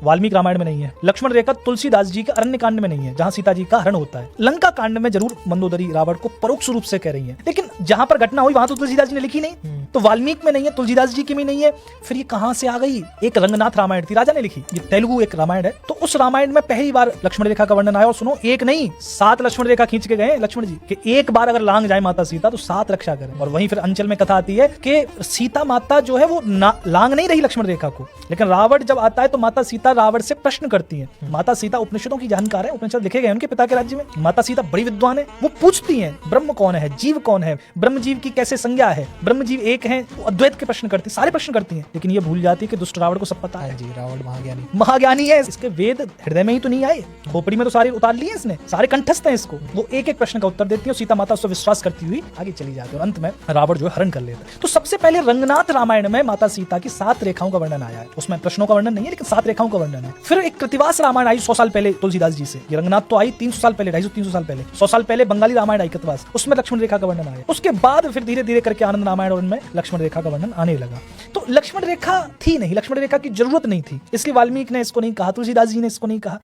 वाल्मीकि रामायण में नहीं है। लक्ष्मण रेखा तुलसीदास जी के अरण्य कांड में नहीं है, जहां सीता जी का हरण होता है। लंका कांड में जरूर मंदोदरी रावण को परोक्ष रूप से कह रही है, लेकिन जहां पर घटना हुई वहां तो तुलसीदास जी ने लिखी नहीं, तो वाल्मीकि में नहीं है, तुलसीदास जी की भी नहीं है, फिर ये कहां से आ गई? एक रंगनाथ रामायण थी, राजा ने लिखी, ये तेलुगु एक रामायण है, तो उस रामायण में पहली बार लक्ष्मण रेखा का वर्णन आया। और सुनो, एक नहीं 7 लक्ष्मण रेखा खींच के गए लक्ष्मण जी कि एक बार अगर लांग जाए माता सीता तो 7 रक्षा करें। और वहीं फिर अंचल में कथा आती है कि सीता माता जो है वो लांग नहीं रही लक्ष्मण रेखा को, लेकिन रावण जब आता है तो माता सीता रावण से प्रश्न करती है। माता सीता उपनिषदों की जानकार है, उपनिषद लिखे गए उनके पिता के राज्य में। माता सीता बड़ी विद्वान है, वो पूछती हैं ब्रह्म कौन है, जीव कौन है, ब्रह्म जीव की कैसे संज्ञा है, ब्रह्म जीव एक है, वो अद्वैत के प्रश्न करती, सारे प्रश्न करती हैं, लेकिन ये भूल जाती है कि दुष्ट रावण को सब पता है। जी, रावण महाज्ञानी है, इसके वेद हृदय में ही तो नहीं आए, खोपड़ी में तो सारे उतार लिए इसने, सारे कंठस्थ हैं इसको। वो एक एक प्रश्न का उत्तर देती है, सीता माता उससे विश्वास करती हुई आगे चली जाती है, और अंत में रावण जो हरण कर लेता है। तो सबसे पहले रंगनाथ रामायण में माता सीता की 7 रेखाओं का वर्णन आया है, उसमें प्रश्नों का वर्णन नहीं है, लेकिन 7 रेखाओं का वर्णन है। फिर एक कृतिवास रामायण आई 100 साल पहले तुलसीदास जी से, ये रंगनाथ तो आई 300 साल पहले, 250-300 साल पहले। 100 साल पहले बंगाली रामायण आई कृतिवास, उसमें लक्ष्मण रेखा का वर्णन आया। उसके बाद फिर धीरे धीरे करके आनंद रामायण और उनमें लक्ष्मण रेखा का वर्णन आने लगा। तो लक्ष्मण रेखा थी नहीं, लक्ष्मण रेखा की जरूरत नहीं थी, इसलिए वाल्मीकि ने इसको नहीं कहा, तुलसीदास जी ने इसको नहीं कहा।